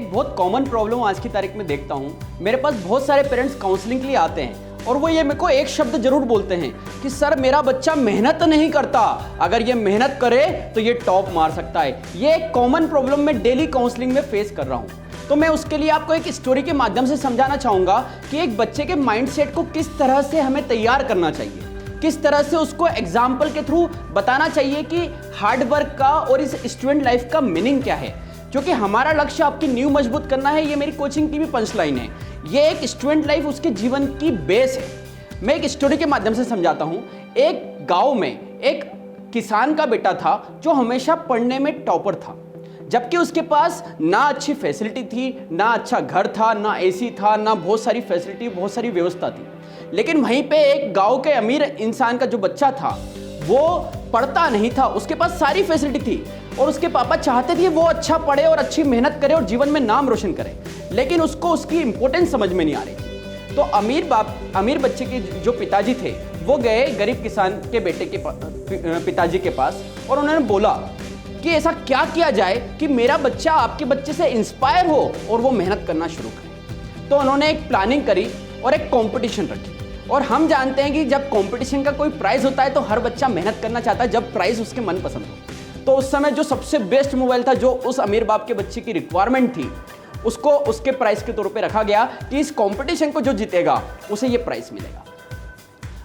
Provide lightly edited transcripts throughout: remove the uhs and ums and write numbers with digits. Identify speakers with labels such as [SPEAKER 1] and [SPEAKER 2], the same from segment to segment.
[SPEAKER 1] एक बहुत common problem आज की तारीख में देखता हूँ। मेरे पास बहुत सारे पेरेंट्स काउंसलिंग के लिए आते हैं और वो ये मेरे को एक शब्द जरूर बोलते हैं कि सर मेरा बच्चा मेहनत नहीं करता, अगर ये मेहनत करे तो ये टॉप मार सकता है। ये एक कॉमन प्रॉब्लम मैं डेली काउंसलिंग में फेस कर रहा हूँ। तो मैं उसके लिए आपको एक स्टोरी के माध्यम से समझाना चाहूँगा कि एक बच्चे के माइंडसेट को किस तरह से हमें तैयार करना चाहिए, किस तरह से उसको एग्जाम्पल के थ्रू बताना चाहिए कि हार्ड वर्क का और इस स्टूडेंट लाइफ का मीनिंग क्या है। क्योंकि हमारा लक्ष्य आपकी नींव मजबूत करना है, ये मेरी कोचिंग की भी पंचलाइन है। ये एक स्टूडेंट लाइफ उसके जीवन की बेस है। मैं एक स्टोरी के माध्यम से समझाता हूँ। एक गांव में एक किसान का बेटा था जो हमेशा पढ़ने में टॉपर था, जबकि उसके पास ना अच्छी फैसिलिटी थी, ना अच्छा घर था, ना एसी था, ना बहुत सारी फैसिलिटी, बहुत सारी व्यवस्था थी। लेकिन वहीं पे एक गांव के अमीर इंसान का जो बच्चा था वो पढ़ता नहीं था, उसके पास सारी फैसिलिटी थी और उसके पापा चाहते थे वो अच्छा पढ़े और अच्छी मेहनत करे और जीवन में नाम रोशन करे, लेकिन उसको उसकी इंपॉर्टेंस समझ में नहीं आ रही थी। तो अमीर बच्चे के जो पिताजी थे वो गए गरीब किसान के बेटे के पिताजी के पास और उन्होंने बोला कि ऐसा क्या किया जाए कि मेरा बच्चा आपके बच्चे से इंस्पायर हो और वो मेहनत करना शुरू करे। तो उन्होंने एक प्लानिंग करी और एक कंपटीशन रखी। और हम जानते हैं कि जब कंपटीशन का कोई प्राइज होता है तो हर बच्चा मेहनत करना चाहता है जब प्राइज उसके मनपसंद हो। तो उस समय जो सबसे बेस्ट मोबाइल था जो उस अमीर बाप के बच्चे की रिक्वायरमेंट थी, उसको उसके प्राइस के तौर पे रखा गया कि इस कंपटीशन को जो जीतेगा उसे ये प्राइस मिलेगा।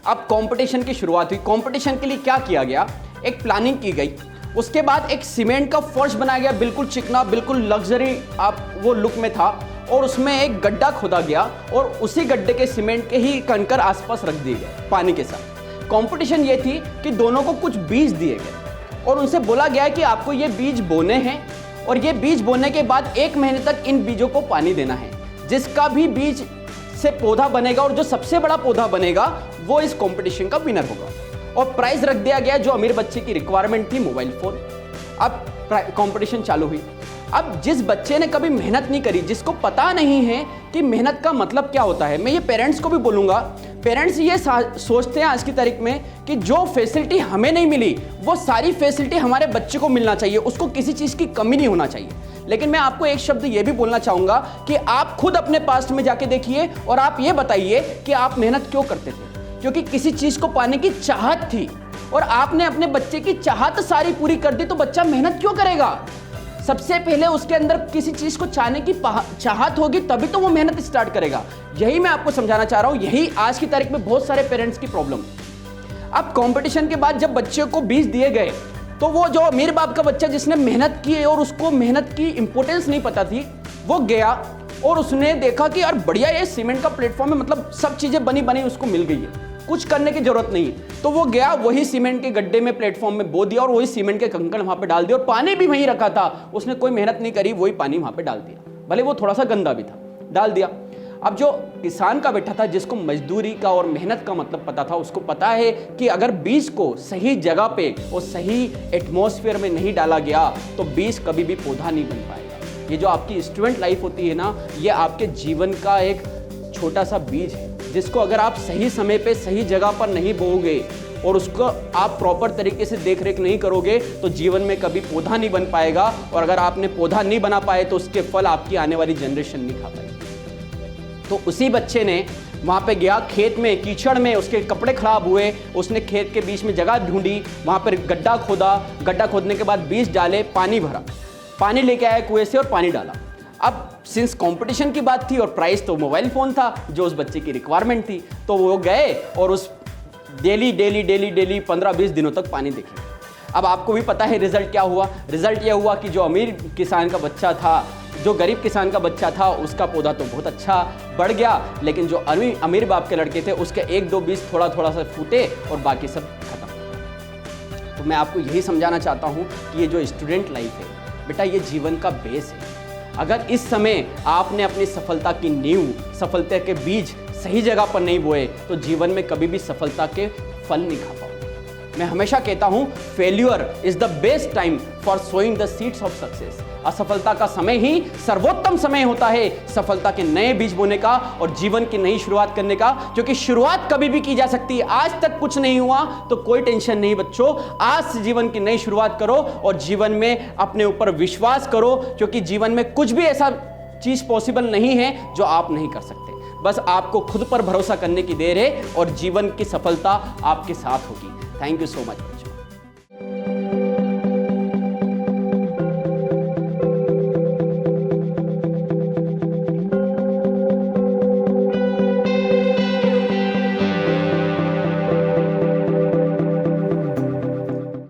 [SPEAKER 1] अब कंपटीशन की शुरुआत हुई। कंपटीशन के लिए क्या किया गया, एक प्लानिंग की गई। उसके बाद एक सीमेंट का फर्श बनाया गया, बिल्कुल चिकना, बिल्कुल लग्जरी आप वो लुक में था, और उसमें एक गड्ढा खोदा गया और उसी गड्ढे के सीमेंट के ही कंकर आसपास रख दिए गए पानी के साथ। कंपटीशन ये थी कि दोनों को कुछ बीज दिए गए और उनसे बोला गया कि आपको ये बीज बोने हैं और ये बीज बोने के बाद 1 महीने तक इन बीजों को पानी देना है। जिसका भी बीज से पौधा बनेगा और जो सबसे बड़ा पौधा बनेगा वो इस कंपटीशन का विनर होगा। और प्राइज रख दिया गया जो अमीर बच्चे की रिक्वायरमेंट थी, मोबाइल फोन। अब कंपटीशन चालू हुई। अब जिस बच्चे ने कभी मेहनत नहीं करी, जिसको पता नहीं है कि मेहनत का मतलब क्या होता है, मैं ये पेरेंट्स को भी बोलूँगा। पेरेंट्स ये सोचते हैं आज की तारीख में कि जो फैसिलिटी हमें नहीं मिली वो सारी फैसिलिटी हमारे बच्चे को मिलना चाहिए, उसको किसी चीज़ की कमी नहीं होना चाहिए। लेकिन मैं आपको एक शब्द ये भी बोलना चाहूँगा कि आप खुद अपने पास्ट में जाके देखिए और आप ये बताइए कि आप मेहनत क्यों करते थे। क्योंकि किसी चीज़ को पाने की चाहत थी और आपने अपने बच्चे की चाहत सारी पूरी कर दी, तो बच्चा मेहनत क्यों करेगा। सबसे पहले उसके अंदर किसी चीज को चाहने की चाहत होगी तभी तो वो मेहनत स्टार्ट करेगा। यही मैं आपको समझाना चाह रहा हूं, यही आज की तारीख में बहुत सारे पेरेंट्स की प्रॉब्लम। अब कंपटीशन के बाद जब बच्चे को बीज दिए गए तो वो जो अमीर बाप का बच्चा जिसने मेहनत की और उसको मेहनत की इंपॉर्टेंस नहीं पता थी, वो गया और उसने देखा कि यार बढ़िया ये सीमेंट का प्लेटफॉर्म है, मतलब सब चीजें बनी बनी उसको मिल गई है, कुछ करने की जरूरत नहीं है। तो वो गया, वही सीमेंट के गड्ढे में प्लेटफॉर्म में बो दिया और वही सीमेंट के कंकड़ वहां पे डाल दिया और पानी भी वहीं रखा था, उसने कोई मेहनत नहीं करी, वही पानी वहां पे डाल दिया, भले वो थोड़ा सा गंदा भी था, डाल दिया। अब जो किसान का बेटा था जिसको मजदूरी का और मेहनत का मतलब पता था, उसको पता है कि अगर बीज को सही जगह पे और सही एटमॉस्फेयर में नहीं डाला गया तो बीज कभी भी पौधा नहीं बन पाएगा। ये जो आपकी स्टूडेंट लाइफ होती है ना, ये आपके जीवन का एक छोटा सा बीज है जिसको अगर आप सही समय पे सही जगह पर नहीं बोओगे और उसको आप प्रॉपर तरीके से देख रेख नहीं करोगे तो जीवन में कभी पौधा नहीं बन पाएगा। और अगर आपने पौधा नहीं बना पाए तो उसके फल आपकी आने वाली जनरेशन नहीं खा पाएगी। तो उसी बच्चे ने वहाँ पे गया, खेत में कीचड़ में उसके कपड़े खराब हुए, उसने खेत के बीच में जगह ढूंढी, वहाँ पर गड्ढा खोदा, गड्ढा खोदने के बाद बीज डाले, पानी भरा, पानी लेके आया कुएं से और पानी डाला। अब सिंस कंपटीशन की बात थी और प्राइस तो मोबाइल फ़ोन था जो उस बच्चे की रिक्वायरमेंट थी, तो वो गए और उस डेली 15-20 दिनों तक पानी देखे। अब आपको भी पता है रिजल्ट क्या हुआ। रिजल्ट ये हुआ कि जो अमीर किसान का बच्चा था, जो गरीब किसान का बच्चा था, उसका पौधा तो बहुत अच्छा बढ़ गया, लेकिन जो अमीर बाप के लड़के थे उसके 1-2 बीज थोड़ा सा फूटे और बाकी सब खत्म। तो मैं आपको यही समझाना चाहता हूँ कि ये जो स्टूडेंट लाइफ है बेटा, ये जीवन का बेस है। अगर इस समय आपने अपनी सफलता की नींव, सफलता के बीज सही जगह पर नहीं बोए तो जीवन में कभी भी सफलता के फल नहीं खा पाओगे। मैं हमेशा कहता हूं failure is the best time for sowing the seeds of success. असफलता का समय ही सर्वोत्तम समय होता है सफलता के नए बीज बोने का और जीवन की नई शुरुआत करने का, क्योंकि शुरुआत कभी भी की जा सकती है। आज तक कुछ नहीं हुआ तो कोई टेंशन नहीं बच्चों, आज से जीवन की नई शुरुआत करो और जीवन में अपने ऊपर विश्वास करो, क्योंकि जीवन में कुछ भी ऐसा चीज़ पॉसिबल नहीं है जो आप नहीं कर सकते। बस आपको खुद पर भरोसा करने की देर है और जीवन की सफलता आपके साथ होगी। Thank you so much.